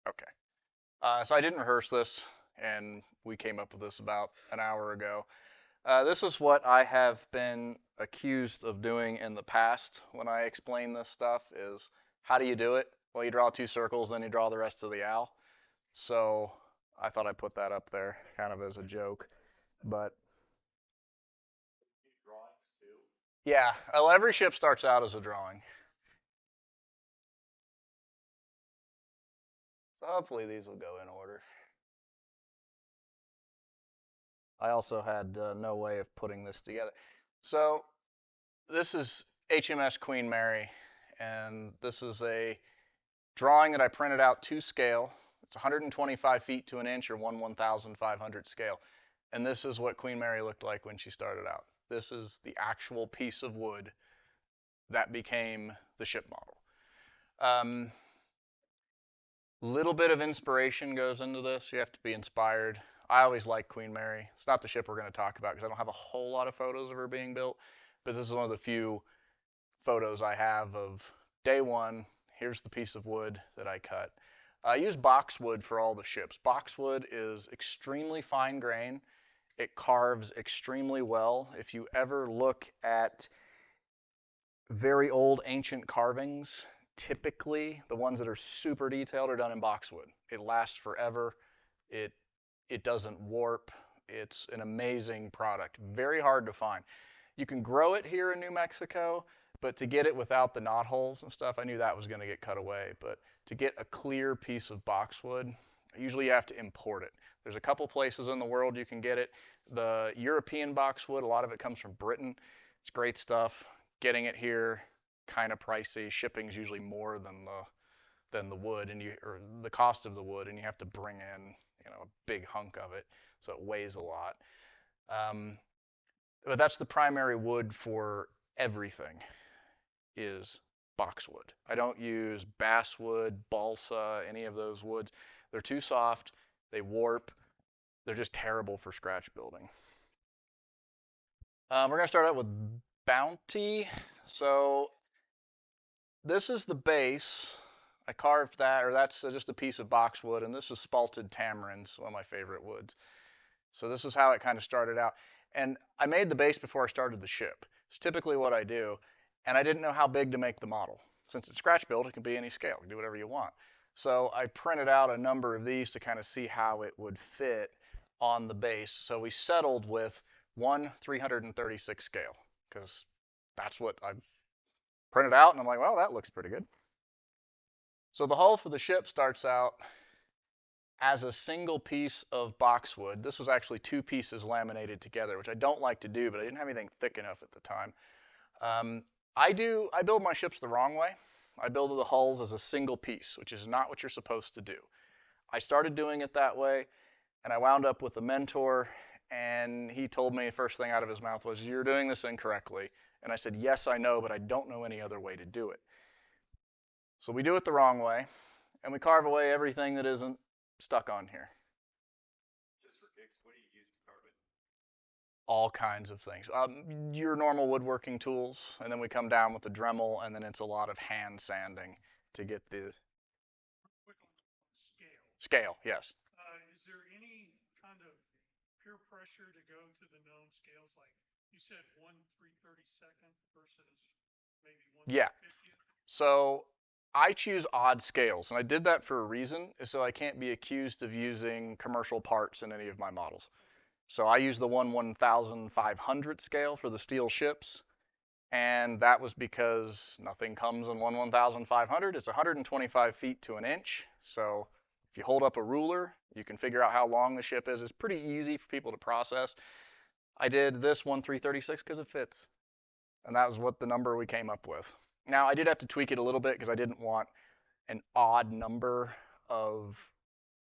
Okay. So I didn't rehearse this, and we came up with this about an hour ago. This is what I have been accused of doing in the past when I explain this stuff is how do you do it? Well, you draw two circles, then you draw the rest of the owl. So I thought I'd put that up there kind of as a joke. But yeah, well, every ship starts out as a drawing. So hopefully these will go in order. I also had no way of putting this together. So this is HMS Queen Mary, and this is a drawing that I printed out to scale. It's 125 feet to an inch or 1/1500 scale. And this is what Queen Mary looked like when she started out. This is the actual piece of wood that became the ship model. Little bit of inspiration goes into this. You have to be inspired. I always like Queen Mary. It's not the ship we're going to talk about because I don't have a whole lot of photos of her being built, but this is one of the few photos I have of day one. Here's the piece of wood that I cut. I use boxwood for all the ships. Boxwood is extremely fine grain. It carves extremely well. If you ever look at very old ancient carvings, typically the ones that are super detailed are done in boxwood. It lasts forever. It it doesn't warp. It's an amazing product. Very hard to find. You can grow it here in New Mexico, but to get it without the knot holes and stuff, I knew that was going to get cut away. But to get a clear piece of boxwood, usually you have to import it. There's a couple places in the world you can get it. The European boxwood, a lot of it comes from Britain. It's great stuff. Getting it here, kind of pricey. Shipping's usually more than the wood and you or the cost of the wood, and you have to bring in a big hunk of it, so it weighs a lot. Um, but that's the primary wood for everything is boxwood. I don't use basswood, balsa, any of those woods. They're too soft. They warp. They're just terrible for scratch building. We're going to start out with Bounty. So this is the base. I carved that, or that's just a piece of boxwood, and this is spalted tamarind, one of my favorite woods. So this is how it kind of started out. And I made the base before I started the ship. It's typically what I do, and I didn't know how big to make the model. Since it's scratch built, it can be any scale. You can do whatever you want. So I printed out a number of these to kind of see how it would fit on the base. So we settled with 1/336 scale because that's what I printed out, and I'm like, well, that looks pretty good. So the hull for the ship starts out as a single piece of boxwood. This was actually two pieces laminated together, which I don't like to do, but I didn't have anything thick enough at the time. Um, I build my ships the wrong way. I build the hulls as a single piece, which is not what you're supposed to do. I started doing it that way, and I wound up with a mentor, and he told me, first thing out of his mouth was, "You're doing this incorrectly." And I said, "Yes, I know, but I don't know any other way to do it." So we do it the wrong way, and we carve away everything that isn't stuck on here. All kinds of things. Your normal woodworking tools, and then we come down with the Dremel, and then it's a lot of hand sanding to get the Quick on scale. scale. Yes. Is there any kind of peer pressure to go to the known scales? Like you said, 1/332nd versus maybe one Yeah. 350th? So I choose odd scales, and I did that for a reason, is so I can't be accused of using commercial parts in any of my models. So I use the 1/1500 scale for the steel ships, and that was because nothing comes in 1/1500. It's 125 feet to an inch. So if you hold up a ruler, you can figure out how long the ship is. It's pretty easy for people to process. I did this 1/336 because it fits, and that was what the number we came up with. Now I did have to tweak it a little bit because I didn't want an odd number of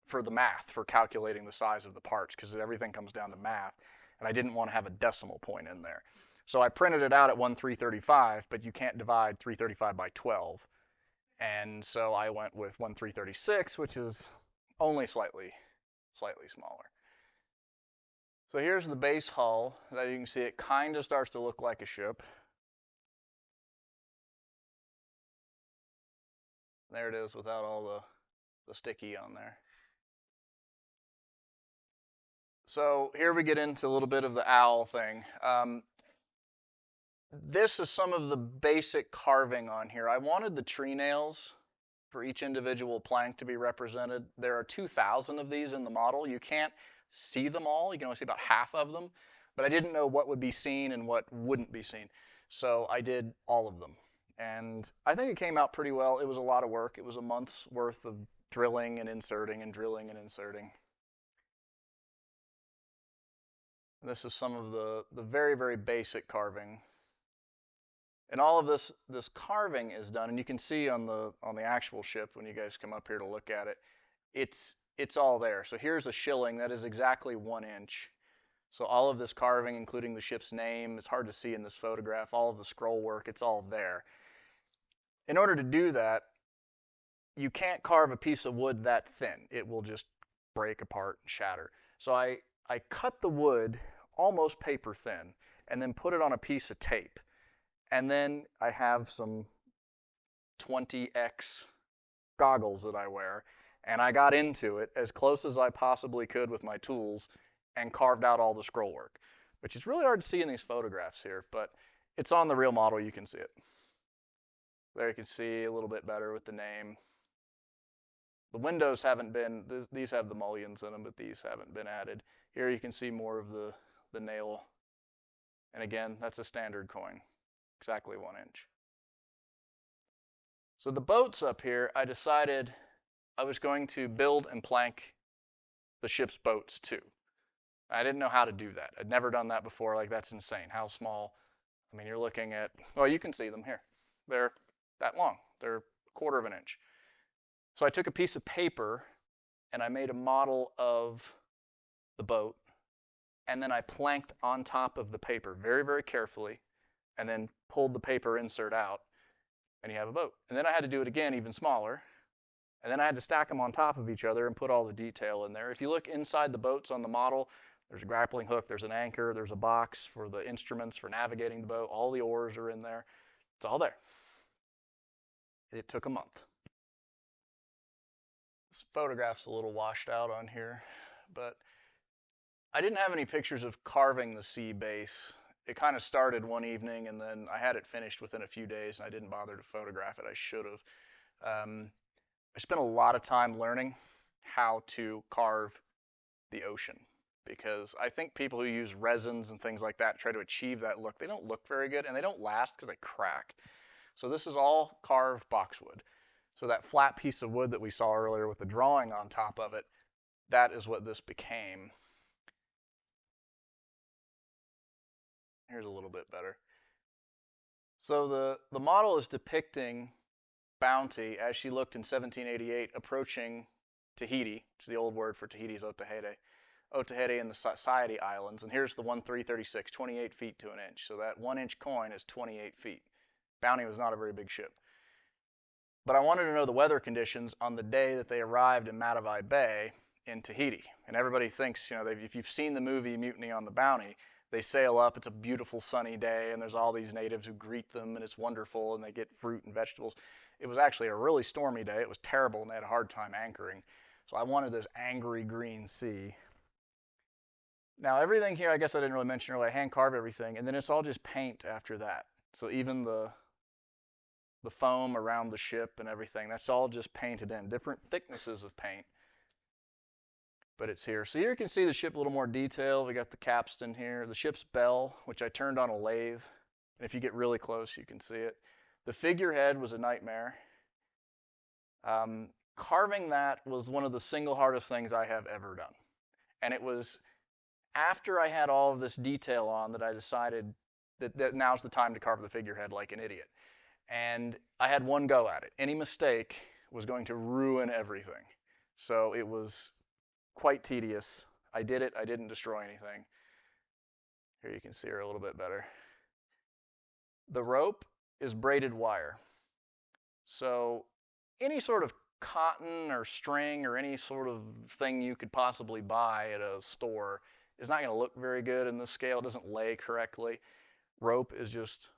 for the math for calculating the size of the parts because everything comes down to math, and I didn't want to have a decimal point in there. So I printed it out at 1/335, but you can't divide 335 by 12. And so I went with 1/336, which is only slightly smaller. So here's the base hull. As you can see, it kind of starts to look like a ship. There it is without all the sticky on there. So here we get into a little bit of the owl thing. This is some of the basic carving on here. I wanted the tree nails for each individual plank to be represented. There are 2,000 of these in the model. You can't see them all. You can only see about half of them. But I didn't know what would be seen and what wouldn't be seen. So I did all of them. And I think it came out pretty well. It was a lot of work. It was a month's worth of drilling and inserting and drilling and inserting. This is some of the very, very basic carving. And all of this carving is done, and you can see on the actual ship when you guys come up here to look at it, it's all there. So here's a shilling that is exactly 1 inch. So all of this carving, including the ship's name, it's hard to see in this photograph, all of the scroll work, it's all there. In order to do that, you can't carve a piece of wood that thin. It will just break apart and shatter. So I cut the wood almost paper thin and then put it on a piece of tape. And then I have some 20x goggles that I wear, and I got into it as close as I possibly could with my tools and carved out all the scroll work, which is really hard to see in these photographs here, but it's on the real model, you can see it. There you can see a little bit better with the name. The windows haven't been, these have the mullions in them, but these haven't been added. Here you can see more of the nail. And again, that's a standard coin, exactly 1 inch. So the boats up here, I decided I was going to build and plank the ship's boats too. I didn't know how to do that. I'd never done that before. Like, that's insane. How small? I mean, you're looking at, well, you can see them here. They're that long. They're 1/4 of an inch. So I took a piece of paper and I made a model of the boat, and then I planked on top of the paper very, very carefully, and then pulled the paper insert out, and you have a boat. And then I had to do it again, even smaller, and then I had to stack them on top of each other and put all the detail in there. If you look inside the boats on the model, there's a grappling hook, there's an anchor, there's a box for the instruments for navigating the boat, all the oars are in there. It's all there. It took a month. This photograph's a little washed out on here, but I didn't have any pictures of carving the sea base. It kind of started one evening, and then I had it finished within a few days, and I didn't bother to photograph it. I should have. I spent a lot of time learning how to carve the ocean, because I think people who use resins and things like that try to achieve that look. They don't look very good, and they don't last because they crack. So this is all carved boxwood. So that flat piece of wood that we saw earlier with the drawing on top of it, that is what this became. Here's a little bit better. So the model is depicting Bounty as she looked in 1788 approaching Tahiti, which is the old word for Tahiti is Otaheite. Otaheite and the Society Islands. And here's the 1336, 28 feet to an inch. So that 1 inch coin is 28 feet. Bounty was not a very big ship. But I wanted to know the weather conditions on the day that they arrived in Matavai Bay in Tahiti. And everybody thinks, if you've seen the movie Mutiny on the Bounty, they sail up, it's a beautiful sunny day, and there's all these natives who greet them, and it's wonderful, and they get fruit and vegetables. It was actually a really stormy day. It was terrible, and they had a hard time anchoring. So I wanted this angry green sea. Now, everything here, I guess I didn't really mention earlier, I hand carve everything, and then it's all just paint after that. So even the foam around the ship and everything, that's all just painted in, different thicknesses of paint. But it's here. So here you can see the ship a little more detail. We got the capstan here, the ship's bell, which I turned on a lathe. And if you get really close, you can see it. The figurehead was a nightmare. Carving that was one of the single hardest things I have ever done. And it was after I had all of this detail on that I decided that now's the time to carve the figurehead like an idiot. And I had one go at it. Any mistake was going to ruin everything. So it was quite tedious. I did it. I didn't destroy anything. Here you can see her a little bit better. The rope is braided wire. So any sort of cotton or string or any sort of thing you could possibly buy at a store is not going to look very good in this scale. It doesn't lay correctly. Rope is just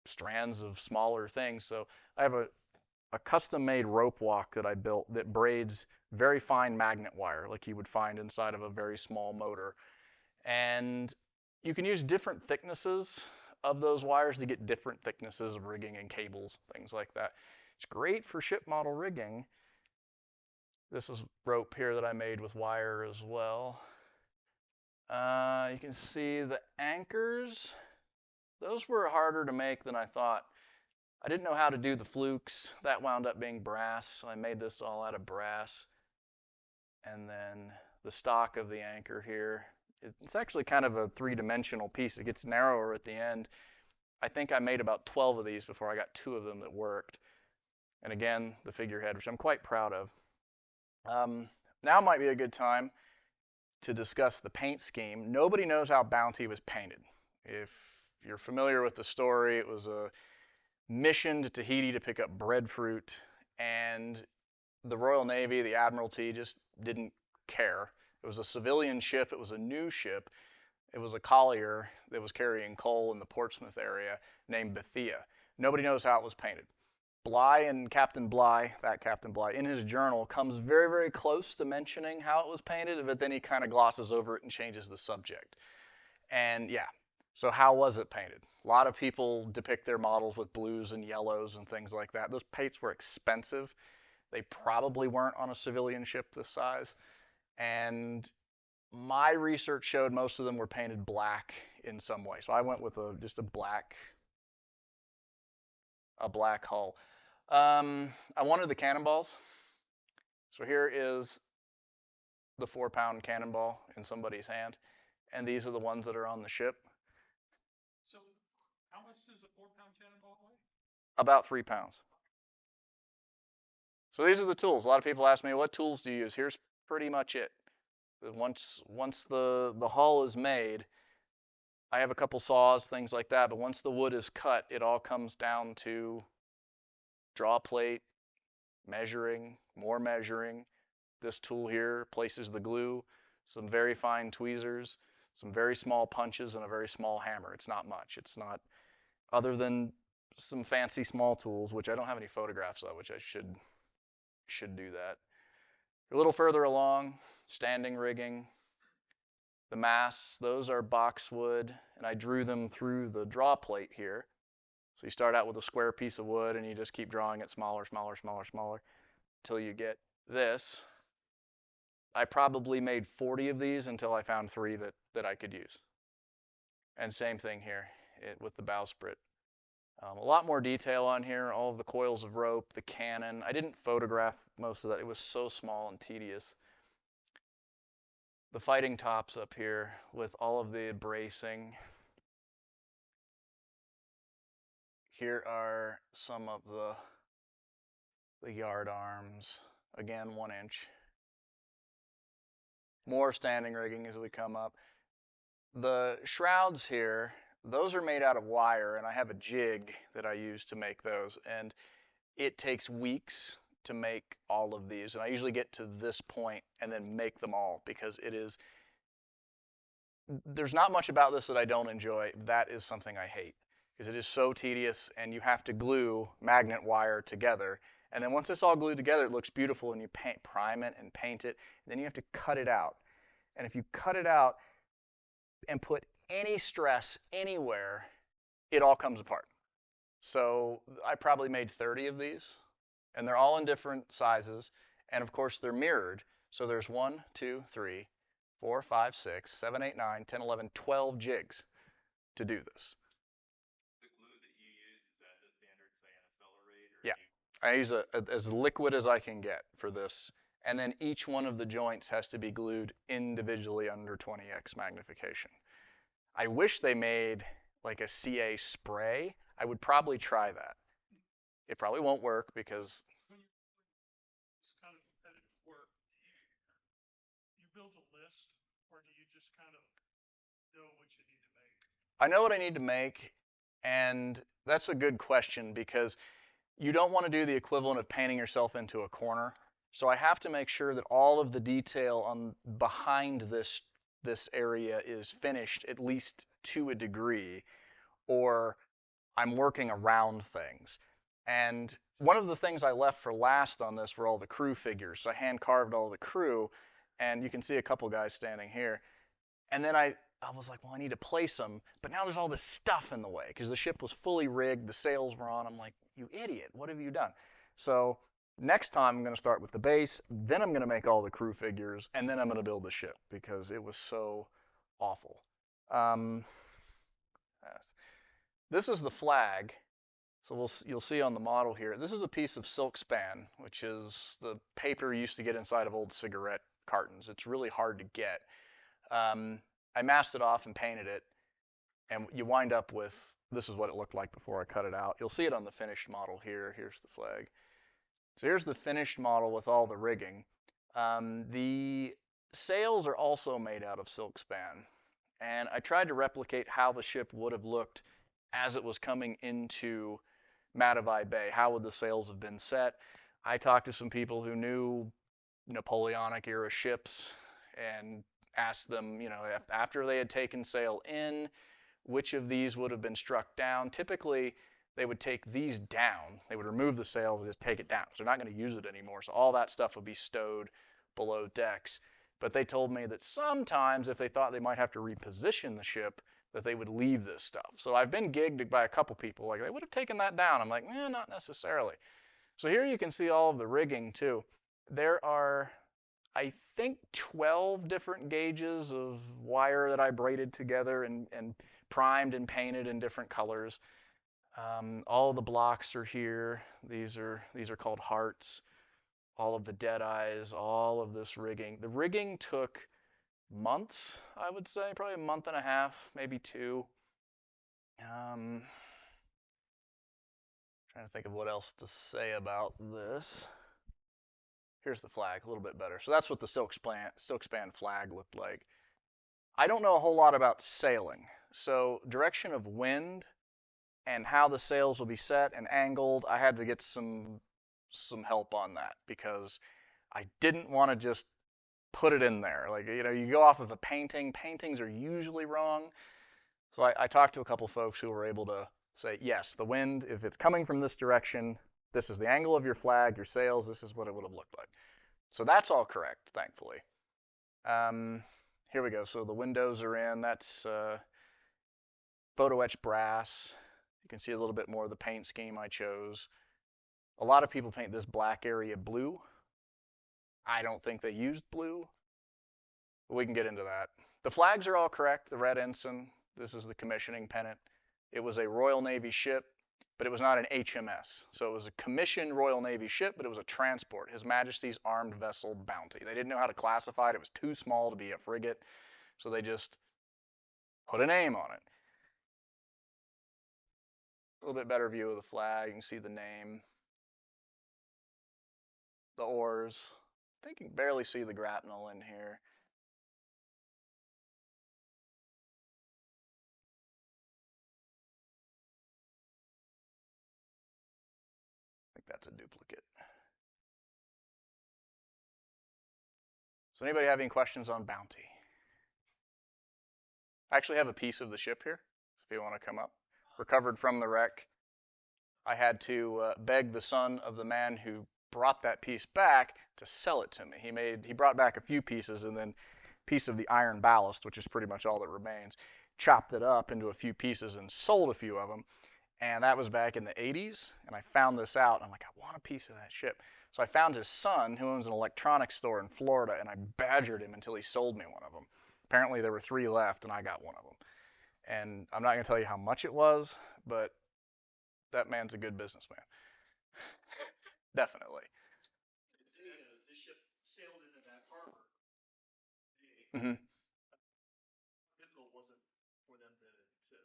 strands of smaller things. So I have a a custom-made rope walk that I built that braids very fine magnet wire, like you would find inside of a very small motor. And you can use different thicknesses of those wires to get different thicknesses of rigging and cables, things like that. It's great for ship model rigging. This is rope here that I made with wire as well. You can see the anchors. Those were harder to make than I thought. I didn't know how to do the flukes. That wound up being brass, so I made this all out of brass. And then the stock of the anchor here. It's actually kind of a three-dimensional piece. It gets narrower at the end. I think I made about 12 of these before I got 2 of them that worked. And again, the figurehead, which I'm quite proud of. Now might be a good time to discuss the paint scheme. Nobody knows how Bounty was painted. If you're familiar with the story, it was a mission to Tahiti to pick up breadfruit, and the Royal Navy, the Admiralty, just didn't care. It was a civilian ship. It was a new ship. It was a collier that was carrying coal in the Portsmouth area named Bethia. Nobody knows how it was painted. Bligh and Captain Bligh, that Captain Bligh, in his journal comes very, very close to mentioning how it was painted, but then he kind of glosses over it and changes the subject. And yeah, so how was it painted? A lot of people depict their models with blues and yellows and things like that. Those paints were expensive. They probably weren't on a civilian ship this size. And my research showed most of them were painted black in some way. So I went with just a black hull. I wanted the cannonballs. So here is the 4-pound cannonball in somebody's hand, and these are the ones that are on the ship. So, how much does a 4-pound cannonball weigh? About 3 pounds. So these are the tools. A lot of people ask me, what tools do you use? Here's pretty much it. Once the hull is made, I have a couple saws, things like that, but once the wood is cut, it all comes down to draw plate, measuring, more measuring. This tool here places the glue, some very fine tweezers, some very small punches, and a very small hammer. It's not much. It's not, other than some fancy small tools, which I don't have any photographs of, which I should do that. A little further along, standing rigging. The masts, those are boxwood, and I drew them through the draw plate here. So you start out with a square piece of wood, and you just keep drawing it smaller, smaller, smaller, smaller, until you get this. I probably made 40 of these until I found 3 that I could use. And same thing here with the bowsprit. A lot more detail on here, all of the coils of rope, the cannon. I didn't photograph most of that. It was so small and tedious. The fighting tops up here with all of the bracing. Here are some of the yard arms. Again, 1 inch. More standing rigging as we come up. The shrouds here, those are made out of wire, and I have a jig that I use to make those. And it takes weeks to make all of these. And I usually get to this point and then make them all because there's not much about this that I don't enjoy. That is something I hate because it is so tedious, and you have to glue magnet wire together. And then once it's all glued together, it looks beautiful, and you prime it and paint it. And then you have to cut it out. And if you cut it out and put any stress anywhere, it all comes apart. So I probably made 30 of these, and they're all in different sizes. And of course, they're mirrored. So there's 1, 2, 3, 4, 5, 6, 7, 8, 9, 10, 11, 12 jigs to do this. The glue that you use, is that the standard cyanoacrylate, or Yeah, do I use as liquid as I can get for this. And then each one of the joints has to be glued individually under 20x magnification. I wish they made like a CA spray. I would probably try that. It probably won't work because When you're doing this kind of repetitive work, you build a list, or do you just kind of know what you need to make? I know what I need to make, and that's a good question because you don't want to do the equivalent of painting yourself into a corner. So I have to make sure that all of the detail on behind this area is finished at least to a degree, or I'm working around things. And one of the things I left for last on this were all the crew figures. So I hand carved all the crew, and you can see a couple guys standing here. And then I was like, well, I need to place them, but now there's all this stuff in the way because the ship was fully rigged, the sails were on. I'm like, you idiot, what have you done? So next time I'm going to start with the base, then I'm going to make all the crew figures, and then I'm going to build the ship because it was so awful. Um, this is the flag. So you'll see on the model here, this is a piece of silk span, which is the paper you used to get inside of old cigarette cartons. It's really hard to get. I masked it off and painted it, and you wind up with, this is what it looked like before I cut it out. You'll see it on the finished model here. Here's the flag. So here's the finished model with all the rigging. The sails are also made out of silk span, and I tried to replicate how the ship would have looked as it was coming into Matavai Bay. How would the sails have been set? I talked to some people who knew Napoleonic era ships and asked them, after they had taken sail in, which of these would have been struck down. Typically, they would take these down. They would remove the sails and just take it down. So they're not going to use it anymore. So all that stuff would be stowed below decks. But they told me that sometimes if they thought they might have to reposition the ship, that they would leave this stuff. So I've been gigged by a couple people, like, they would have taken that down. I'm like, not necessarily. So here you can see all of the rigging too. There are, I think, 12 different gauges of wire that I braided together and primed and painted in different colors. All of the blocks are here. These are called hearts. All of the dead eyes, all of this rigging. The rigging took months, I would say, probably a month and a half, maybe two. Trying to think of what else to say about this. Here's the flag, a little bit better. So that's what the silk span flag looked like. I don't know a whole lot about sailing. So direction of wind and how the sails will be set and angled, I had to get some help on that because I didn't want to just put it in there. Like, you go off of a painting. Paintings are usually wrong. So I talked to a couple folks who were able to say, yes, the wind, if it's coming from this direction, this is the angle of your flag, your sails, this is what it would have looked like. So that's all correct, thankfully. Here we go. So the windows are in. That's photo etched brass. You can see a little bit more of the paint scheme I chose. A lot of people paint this black area blue. I don't think they used blue, but we can get into that. The flags are all correct. The red ensign, this is the commissioning pennant. It was a Royal Navy ship, but it was not an HMS. So it was a commissioned Royal Navy ship, but it was a transport, His Majesty's Armed Vessel Bounty. They didn't know how to classify it. It was too small to be a frigate, so they just put a name on it. A little bit better view of the flag. You can see the name, the oars. I think you can barely see the grapnel in here. I think that's a duplicate. So anybody have any questions on Bounty? I actually have a piece of the ship here, if you want to come up. Recovered from the wreck. I had to beg the son of the man who brought that piece back to sell it to me. He brought back a few pieces, and then a piece of the iron ballast, which is pretty much all that remains, chopped it up into a few pieces and sold a few of them. And that was back in the 80s, and I found this out. I'm like, I want a piece of that ship. So I found his son, who owns an electronics store in Florida, and I badgered him until he sold me one of them. Apparently there were 3 left, and I got one of them. And I'm not going to tell you how much it was, but that man's a good businessman. Definitely. The ship sailed into that harbor. Mm-hmm. Difficult was it for them to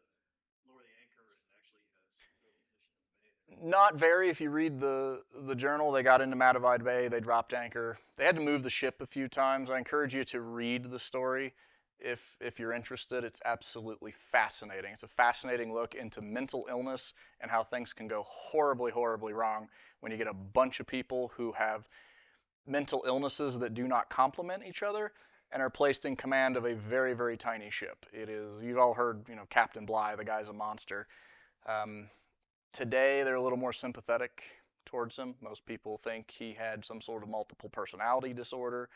lower the anchor and actually secure the position of the bay? Not very. If you read the journal, they got into Matavai Bay, they dropped anchor. They had to move the ship a few times. I encourage you to read the story if you're interested. It's absolutely fascinating. It's a fascinating look into mental illness and how things can go horribly, horribly wrong when you get a bunch of people who have mental illnesses that do not complement each other and are placed in command of a very, very tiny ship. It is, you've all heard, Captain Bligh, the guy's a monster. Today, they're a little more sympathetic towards him. Most people think he had some sort of multiple personality disorder,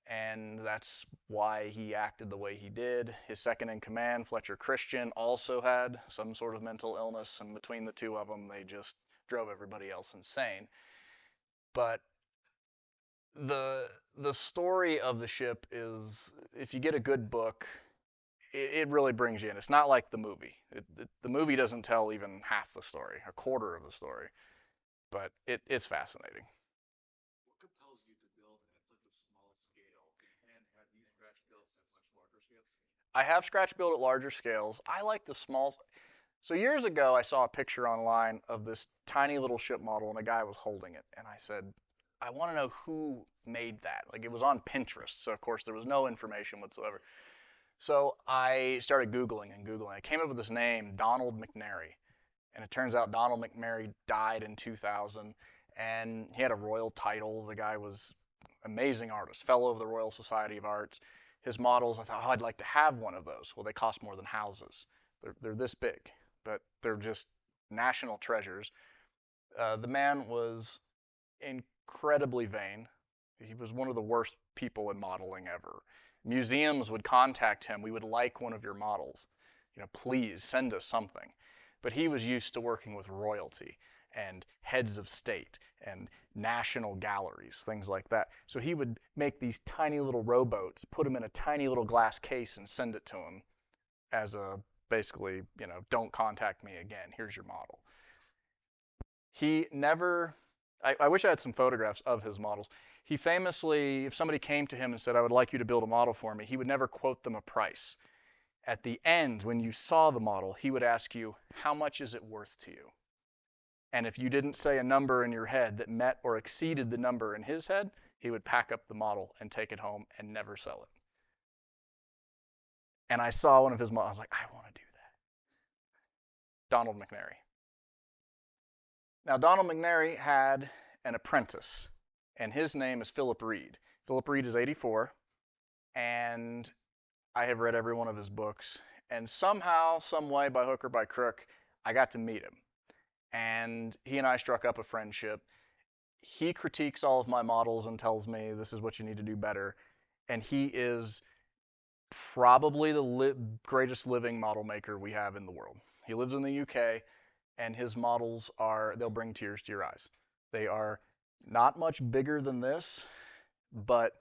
and that's why he acted the way he did. His second in command, Fletcher Christian, also had some sort of mental illness, and between the two of them, they just drove everybody else insane. But the story of the ship is, if you get a good book, it really brings you in. It's not like the movie. The movie doesn't tell even half the story, a quarter of the story, but it's fascinating. What compels you to build at such a small scale? And have you scratch built at much larger scales? I have scratch built at larger scales. I like the small. So years ago, I saw a picture online of this tiny little ship model, and a guy was holding it, and I said, I want to know who made that. Like, it was on Pinterest, so of course there was no information whatsoever. So I started Googling and Googling. I came up with this name, Donald McNary. And it turns out Donald McNary died in 2000, and he had a royal title. The guy was an amazing artist, fellow of the Royal Society of Arts. His models, I thought, oh, I'd like to have one of those. Well, they cost more than houses. They're this big, but they're just national treasures. The man was incredibly vain. He was one of the worst people in modeling ever. Museums would contact him. We would like one of your models. Please send us something. But he was used to working with royalty and heads of state and national galleries, things like that. So he would make these tiny little rowboats, put them in a tiny little glass case, and send it to him as a basically, don't contact me again. Here's your model. He never, I wish I had some photographs of his models. He famously, if somebody came to him and said, I would like you to build a model for me, he would never quote them a price. At the end, when you saw the model, he would ask you, how much is it worth to you? And if you didn't say a number in your head that met or exceeded the number in his head, he would pack up the model and take it home and never sell it. And I saw one of his models. I was like, I want to do that. Donald McNary. Now, Donald McNary had an apprentice, and his name is Philip Reed. Philip Reed is 84, and I have read every one of his books. And somehow, some way, by hook or by crook, I got to meet him. And he and I struck up a friendship. He critiques all of my models and tells me this is what you need to do better. And he is probably the greatest living model maker we have in the world. He lives in the UK, and his models they'll bring tears to your eyes. They are not much bigger than this, but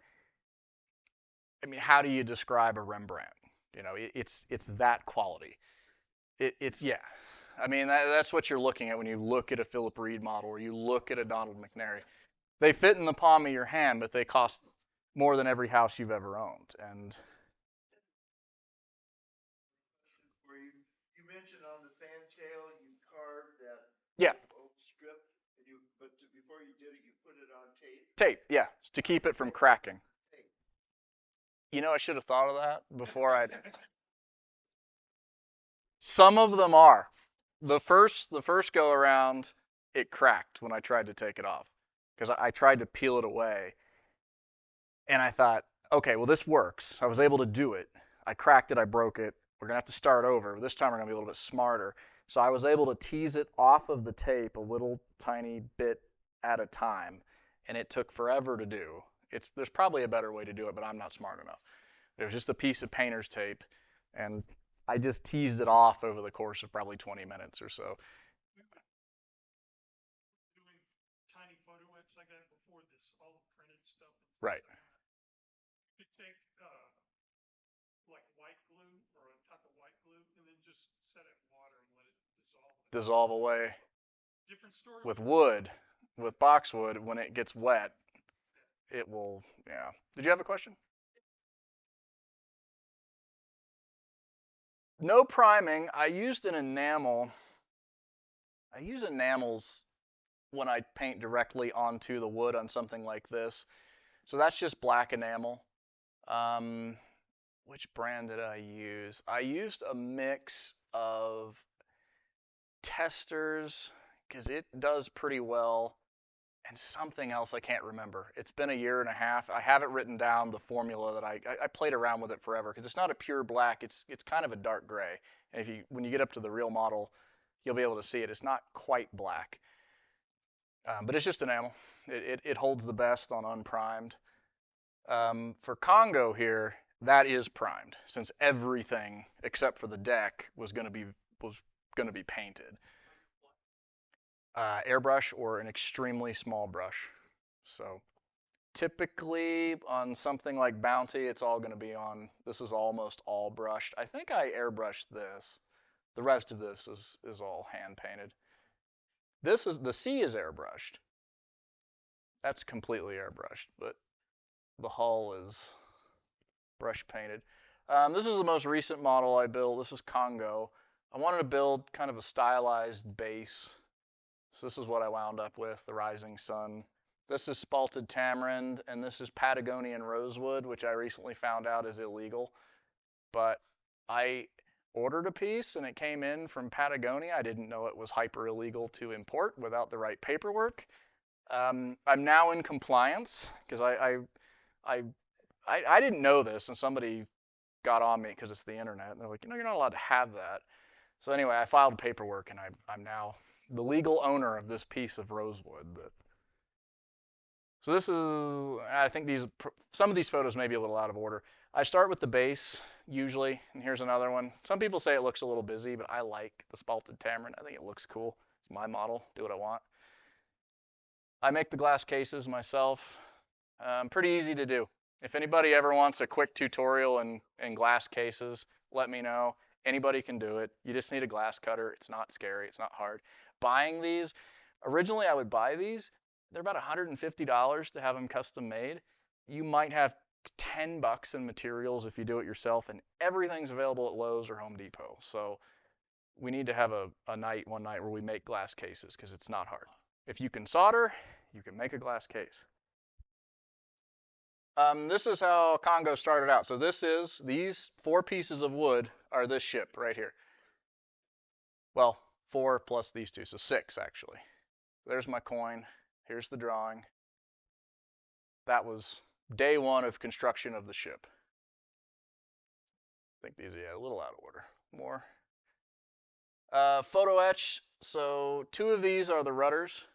I mean, how do you describe a Rembrandt? It's that quality. It's yeah. I mean, that's what you're looking at when you look at a Philip Reed model or you look at a Donald McNary. They fit in the palm of your hand, but they cost more than every house you've ever owned. And Where you mentioned on the fantail you carved that yeah, oak strip, and before you did it, you put it on tape. tape, yeah, to keep it from cracking. I should have thought of that before I. Some of them are. The first go around, it cracked when I tried to take it off because I tried to peel it away, and I thought, okay, well this works. I was able to do it. I cracked it. I broke it. We're gonna have to start over. This time we're gonna be a little bit smarter. So I was able to tease it off of the tape a little tiny bit at a time, and it took forever to do. There's probably a better way to do it, but I'm not smart enough. It was just a piece of painter's tape, and I just teased it off over the course of probably 20 minutes or so. Doing tiny photo etch like that before this, all the printed stuff. Right. You could take like white glue or a type of white glue and then just set it in water and let it dissolve. Dissolve away. Different story With wood, with boxwood, when it gets wet, it will, yeah. Did you have a question? No priming. I used an enamel. I use enamels when I paint directly onto the wood on something like this. So that's just black enamel. Um, which brand did I use? I used a mix of testers because it does pretty well, and something else I can't remember. It's been a year and a half. I haven't written down the formula that I played around with it forever because it's not a pure black. It's kind of a dark gray. And when you get up to the real model, you'll be able to see it. It's not quite black, but it's just enamel. It holds the best on unprimed. For Kongo here, that is primed, since everything except for the deck was going to be painted. Airbrush or an extremely small brush. So typically on something like Bounty, it's all going to be on. This is almost all brushed. I think I airbrushed this. The rest of this is all hand painted. This is the C is airbrushed. That's completely airbrushed, but the hull is brush painted. This is the most recent model I built. This is Kongo. I wanted to build kind of a stylized base. So this is what I wound up with, the Rising Sun. This is spalted tamarind, and this is Patagonian rosewood, which I recently found out is illegal. But I ordered a piece, and it came in from Patagonia. I didn't know it was hyper illegal to import without the right paperwork. I'm now in compliance because I didn't know this, and somebody got on me because it's the internet, and they're like, you're not allowed to have that. So anyway, I filed paperwork, and I'm now the legal owner of this piece of rosewood. So this is, I think some of these photos may be a little out of order. I start with the base usually, and here's another one. Some people say it looks a little busy, but I like the spalted tamarind. I think it looks cool. It's my model. Do what I want. I make the glass cases myself. Pretty easy to do. If anybody ever wants a quick tutorial in glass cases, let me know. Anybody can do it. You just need a glass cutter. It's not scary. It's not hard. Buying these, originally I would buy these. They're about $150 to have them custom made. You might have $10 in materials if you do it yourself, and everything's available at Lowe's or Home Depot. So we need to have one night where we make glass cases because it's not hard. If you can solder, you can make a glass case. This is how Kongo started out. So these 4 pieces of wood are this ship right here. Well, 4 plus these 2, so 6 actually. There's my coin. Here's the drawing. That was day 1 of construction of the ship. I think these are a little out of order. More. Photo etch. So 2 of these are the rudders.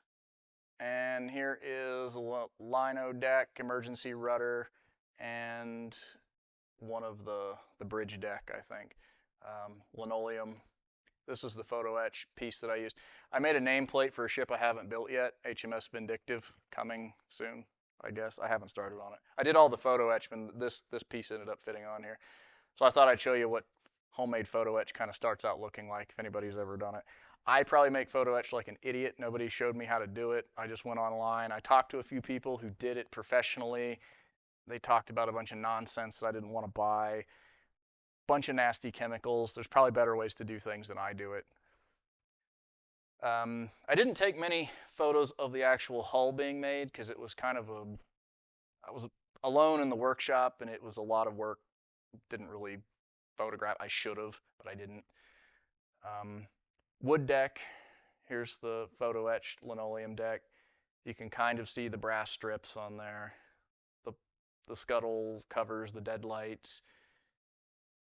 And here is a lino deck, emergency rudder, and one of the bridge deck, I think. Linoleum. This is the photo etch piece that I used. I made a nameplate for a ship I haven't built yet, HMS Vindictive, coming soon, I guess. I haven't started on it. I did all the photo etch, but this piece ended up fitting on here. So I thought I'd show you what homemade photo etch kind of starts out looking like if anybody's ever done it. I probably make photo etch like an idiot. Nobody showed me how to do it. I just went online. I talked to a few people who did it professionally. They talked about a bunch of nonsense that I didn't want to buy. Bunch of nasty chemicals. There's probably better ways to do things than I do it. I didn't take many photos of the actual hull being made because it was kind of I was alone in the workshop and it was a lot of work. Didn't really photograph. I should have, but I didn't. Wood deck. Here's the photo etched linoleum deck. You can kind of see the brass strips on there. The scuttle covers, the deadlights.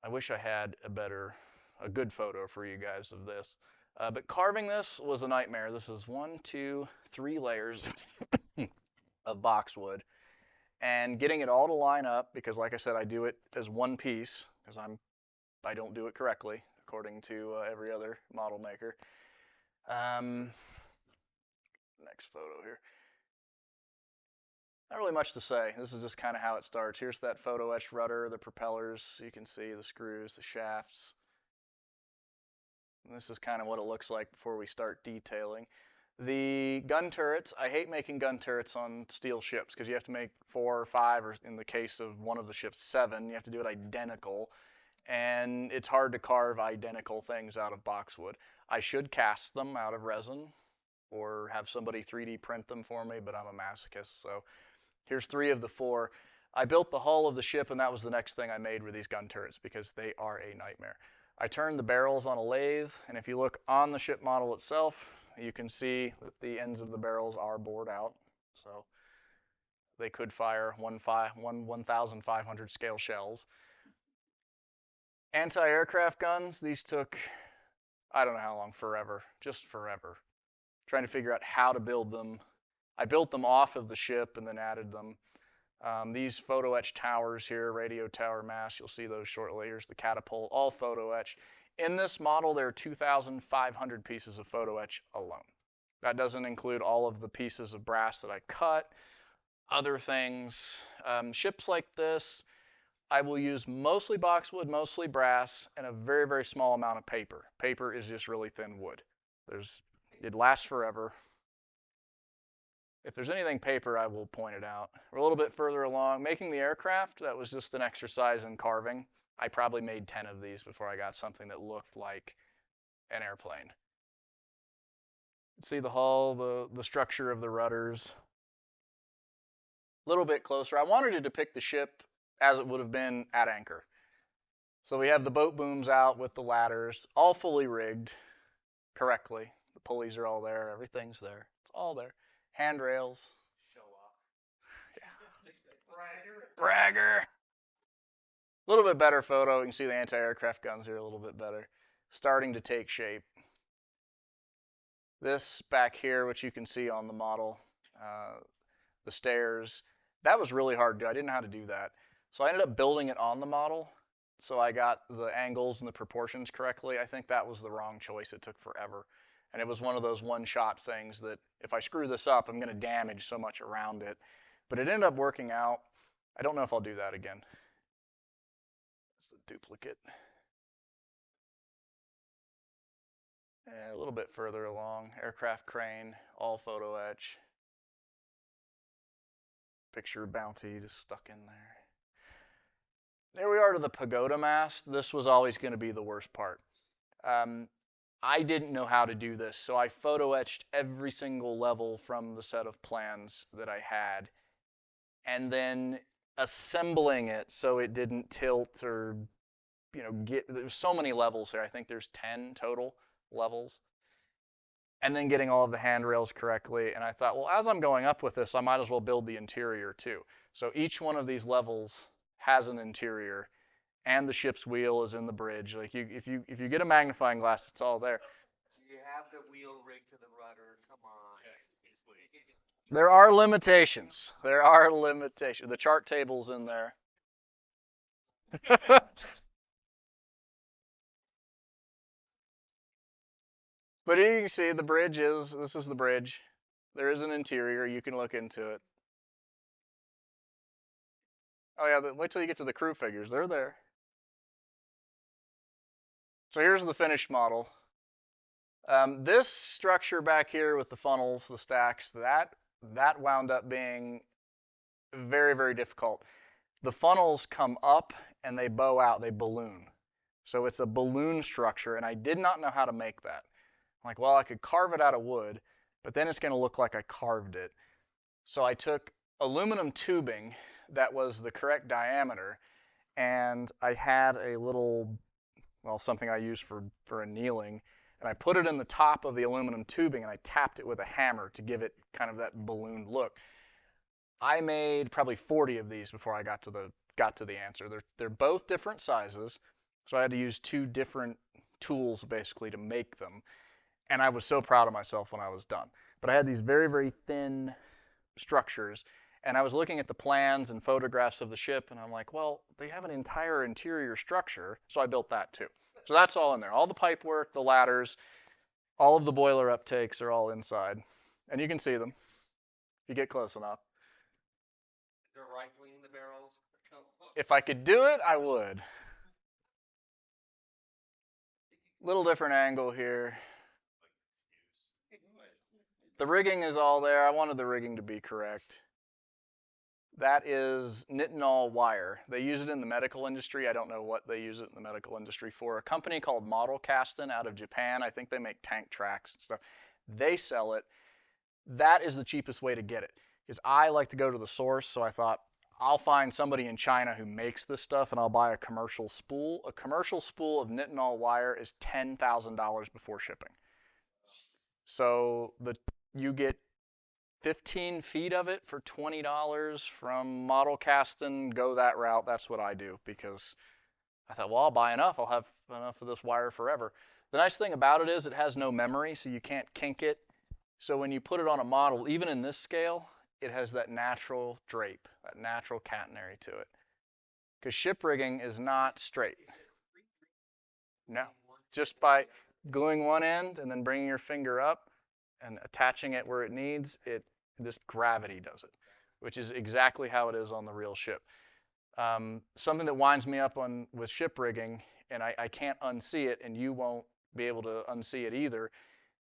I wish I had a good photo for you guys of this. But carving this was a nightmare. This is 1, 2, 3 layers of boxwood. And getting it all to line up, because like I said, I do it as one piece, because I don't do it correctly, according to every other model maker. Next photo here. Not really much to say. This is just kind of how it starts. Here's that photo etched rudder, the propellers. You can see the screws, the shafts. And this is kind of what it looks like before we start detailing. The gun turrets, I hate making gun turrets on steel ships because you have to make 4 or 5, or in the case of one of the ships, 7. You have to do it identical. And it's hard to carve identical things out of boxwood. I should cast them out of resin or have somebody 3D print them for me, but I'm a masochist, so here's 3 of the 4. I built the hull of the ship, and that was the next thing I made with these gun turrets because they are a nightmare. I turned the barrels on a lathe, and if you look on the ship model itself, you can see that the ends of the barrels are bored out, so they could fire 1,500 scale shells. Anti-aircraft guns, these took, I don't know how long, forever, just forever, trying to figure out how to build them. I built them off of the ship and then added them. These photo etch towers here, radio tower mast, you'll see those shortly. Here's the catapult, all photo etch. In this model, there are 2,500 pieces of photo etch alone. That doesn't include all of the pieces of brass that I cut, other things. Ships like this, I will use mostly boxwood, mostly brass, and a very, very small amount of paper. Paper is just really thin wood. It lasts forever. If there's anything paper, I will point it out. We're a little bit further along. Making the aircraft, that was just an exercise in carving. I probably made 10 of these before I got something that looked like an airplane. See the hull, the structure of the rudders. A little bit closer. I wanted to depict the ship as it would have been at anchor. So we have the boat booms out with the ladders, all fully rigged correctly. The pulleys are all there. Everything's there. It's all there. Handrails. Show off. Yeah. Bragger. A little bit better photo. You can see the anti-aircraft guns here a little bit better. Starting to take shape. This back here, which you can see on the model, the stairs, that was really hard to do. I didn't know how to do that. So I ended up building it on the model. So I got the angles and the proportions correctly. I think that was the wrong choice. It took forever. And it was one of those one-shot things that if I screw this up, I'm going to damage so much around it. But it ended up working out. I don't know if I'll do that again. It's a duplicate. And a little bit further along, aircraft crane, all photo etch. Picture Bounty just stuck in there. There we are to the pagoda mast. This was always going to be the worst part. I didn't know how to do this, so I photo etched every single level from the set of plans that I had, and then assembling it so it didn't tilt or, there's so many levels here. I think there's 10 total levels. And then getting all of the handrails correctly. And I thought, well, as I'm going up with this, I might as well build the interior too. So each one of these levels has an interior, and the ship's wheel is in the bridge. Like if you get a magnifying glass, it's all there. You have the wheel rigged to the rudder. Come on. There are limitations. There are limitations. The chart table's in there. But you can see the bridge this is the bridge. There is an interior. You can look into it. Oh yeah, wait till you get to the crew figures. They're there. So here's the finished model. This structure back here with the funnels, the stacks, that wound up being very, very difficult. The funnels come up and they bow out, they balloon. So it's a balloon structure, and I did not know how to make that. I'm like, well, I could carve it out of wood, but then it's going to look like I carved it. So I took aluminum tubing that was the correct diameter, and I had a little, something I use for annealing, and I put it in the top of the aluminum tubing, and I tapped it with a hammer to give it kind of that ballooned look. I made probably 40 of these before I got to the answer. They're both different sizes, so I had to use two different tools basically to make them, and I was so proud of myself when I was done. But I had these very, very thin structures, and I was looking at the plans and photographs of the ship, and I'm like, well, they have an entire interior structure, so I built that too. So that's all in there. All the pipe work, the ladders, all of the boiler uptakes are all inside, and you can see them if you get close enough. They're rifling the barrels. If I could do it, I would. Little different angle here. The rigging is all there. I wanted the rigging to be correct. That is nitinol wire. They use it in the medical industry. I don't know what they use it in the medical industry for. A company called Model Casting out of Japan. I think they make tank tracks and stuff. They sell it. That is the cheapest way to get it. Because I like to go to the source, so I thought, I'll find somebody in China who makes this stuff, and I'll buy a commercial spool. A commercial spool of nitinol wire is $10,000 before shipping. So you get 15 feet of it for $20 from Model Casting. Go that route. That's what I do, because I thought, well, I'll buy enough. I'll have enough of this wire forever. The nice thing about it is it has no memory, so you can't kink it. So when you put it on a model, even in this scale, it has that natural drape, that natural catenary to it. Because ship rigging is not straight. No. Just by gluing one end and then bringing your finger up and attaching it where it needs, this gravity does it, which is exactly how it is on the real ship. Something that winds me up with ship rigging, and I can't unsee it, and you won't be able to unsee it either,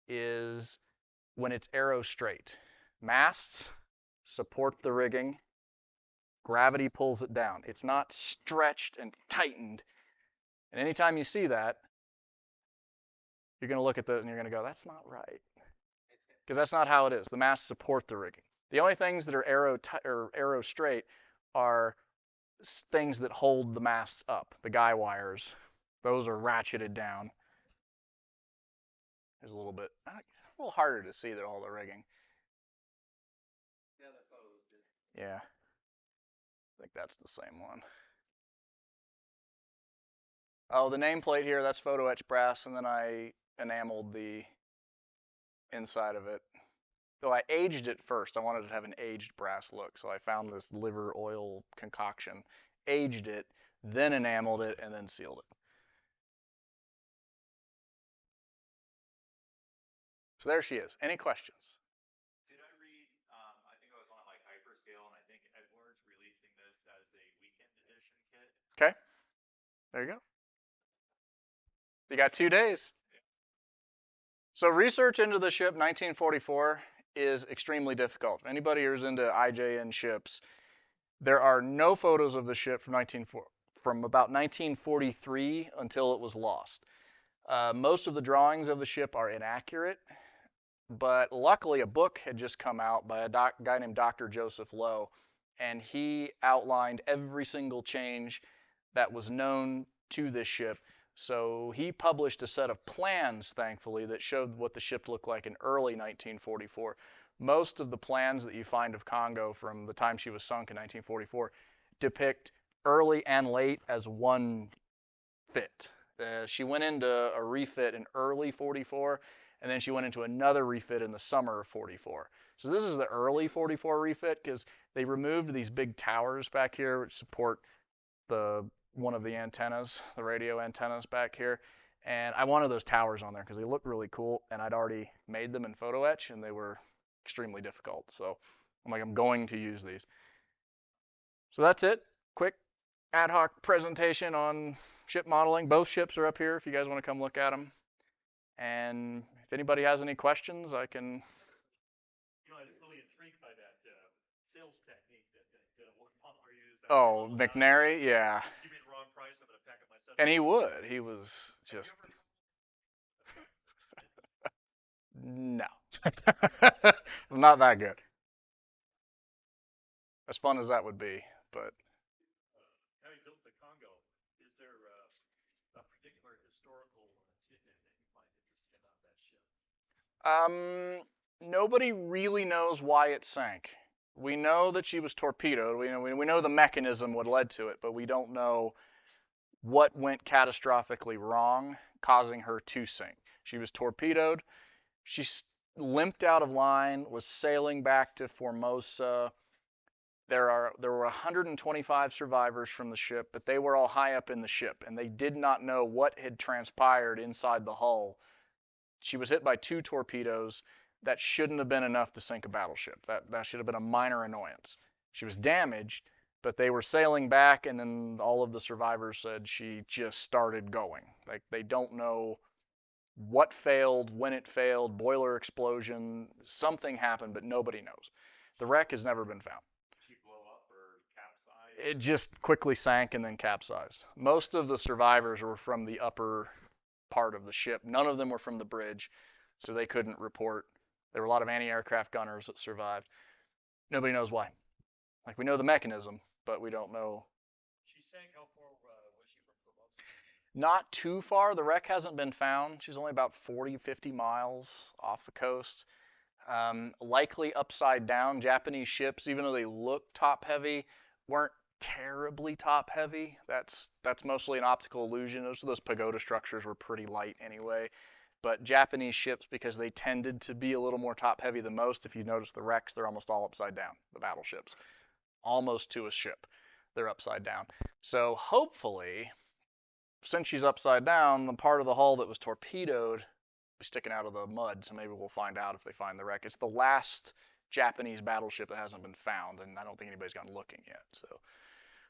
is when it's arrow straight. Masts support the rigging. Gravity pulls it down. It's not stretched and tightened. And anytime you see that, you're going to look at that and you're going to go, that's not right. Because that's not how it is. The masts support the rigging. The only things that are arrow straight are things that hold the masts up. The guy wires, those are ratcheted down. There's a little harder to see all the rigging. Yeah, that photo was good. Yeah, I think that's the same one. Oh, the nameplate here, that's photo etch brass, and then I enameled the inside of it. Though I aged it first. I wanted it to have an aged brass look, so I found this liver oil concoction, aged it, then enameled it, and then sealed it. So there she is. Any questions? Did I read, I think I was on like Hyperscale, and I think Edwards releasing this as a weekend edition kit. Okay. There you go. You got 2 days. So research into the ship 1944 is extremely difficult. Anybody who's into IJN ships, there are no photos of the ship from about 1943 until it was lost. Most of the drawings of the ship are inaccurate, but luckily a book had just come out by a guy named Dr. Joseph Lowe, and he outlined every single change that was known to this ship. So he published a set of plans, thankfully, that showed what the ship looked like in early 1944. Most of the plans that you find of Kongo from the time she was sunk in 1944 depict early and late as one fit. She went into a refit in early 44, and then she went into another refit in the summer of 44. So this is the early 44 refit because they removed these big towers back here which support one of the antennas, the radio antennas back here. And I wanted those towers on there because they look really cool, and I'd already made them in photo etch, and they were extremely difficult. So I'm like, I'm going to use these. So that's it. Quick ad hoc presentation on ship modeling. Both ships are up here if you guys want to come look at them. And if anybody has any questions, I can. You know, I'm really intrigued by that sales technique that one modeler used. Oh, McNary, yeah. Give me the wrong price, I'm gonna pack up my stuff. And he would. He was just. No. Not that good. As fun as that would be, but. Having built the Kongo, is there a particular historical tidbit that you find interesting about that ship? Nobody really knows why it sank. We know that she was torpedoed. We know the mechanism what led to it, but we don't know what went catastrophically wrong, causing her to sink. She was torpedoed. She limped out of line, was sailing back to Formosa. There were 125 survivors from the ship, but they were all high up in the ship, and they did not know what had transpired inside the hull. She was hit by 2 torpedoes. That shouldn't have been enough to sink a battleship. That should have been a minor annoyance. She was damaged, but they were sailing back, and then all of the survivors said she just started going. Like, they don't know what failed, when it failed, boiler explosion, something happened, but nobody knows. The wreck has never been found. Did she blow up or capsize? It just quickly sank and then capsized. Most of the survivors were from the upper part of the ship. None of them were from the bridge, so they couldn't report. There were a lot of anti-aircraft gunners that survived. Nobody knows why. Like, we know the mechanism, but we don't know. She sank, how far was she from Formosa? Not too far. The wreck hasn't been found. She's only about 40, 50 miles off the coast. Likely upside down. Japanese ships, even though they look top heavy, weren't terribly top heavy. That's mostly an optical illusion. Those pagoda structures were pretty light anyway. But Japanese ships, because they tended to be a little more top heavy than most, if you notice the wrecks, they're almost all upside down, the battleships. Almost to a ship, they're upside down. So hopefully, since she's upside down, the part of the hull that was torpedoed is sticking out of the mud, so maybe we'll find out if they find the wreck. It's the last Japanese battleship that hasn't been found, and I don't think anybody's gone looking yet, so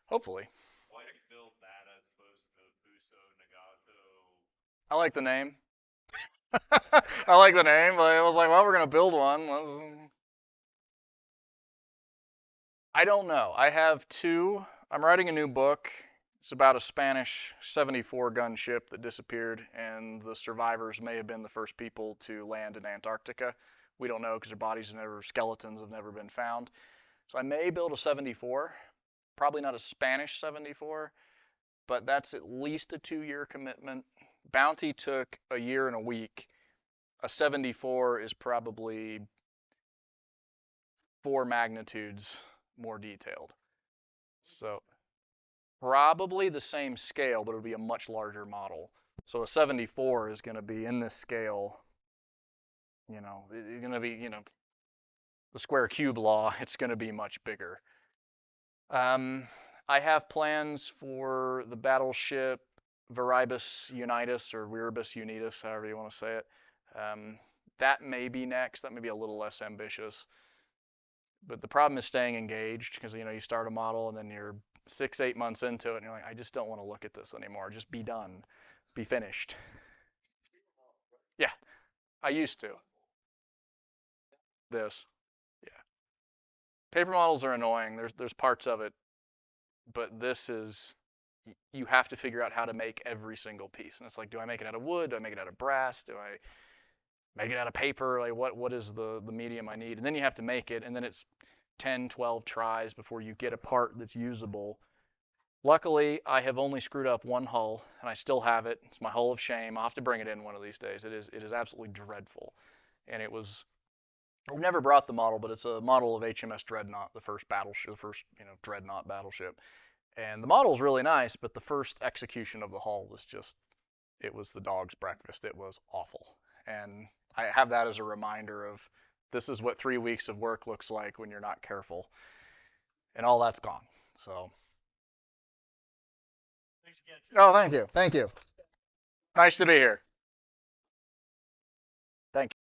hopefully. Why build that as opposed to Buso Nagato? I like the name. I like the name, but I was like, well, we're going to build one. I don't know. I have two. I'm writing a new book. It's about a Spanish 74 gun ship that disappeared, and the survivors may have been the first people to land in Antarctica. We don't know because their bodies have never, skeletons have never been found. So I may build a 74. Probably not a Spanish 74, but that's at least a 2-year commitment. Bounty took a year and a week. A 74 is probably 4 magnitudes more detailed. So probably the same scale, but it'll be a much larger model. So a 74 is going to be in this scale, it's going to be, the square cube law, it's going to be much bigger. I have plans for the battleship Viribus Unitas or Viribus Unitas, however you want to say it. That may be next. That may be a little less ambitious. But the problem is staying engaged because, you start a model and then you're 6-8 months into it and you're like, I just don't want to look at this anymore. Just be done. Be finished. Yeah, I used to. This. Yeah. Paper models are annoying. There's parts of it, but this is, you have to figure out how to make every single piece. And it's like, do I make it out of wood? Do I make it out of brass? Do I make it out of paper? Like what is the medium I need? And then you have to make it, and then it's 10, 12 tries before you get a part that's usable. Luckily, I have only screwed up one hull, and I still have it. It's my hull of shame. I'll have to bring it in one of these days. It is absolutely dreadful. And it was, I've never brought the model, but it's a model of HMS Dreadnought, the first battleship, the first Dreadnought battleship. And the model's really nice, but the first execution of the hull was just, it was the dog's breakfast. It was awful. And I have that as a reminder of this is what 3 weeks of work looks like when you're not careful. And all that's gone. So. Thanks again. Oh, thank you. Thank you. Nice to be here. Thank you.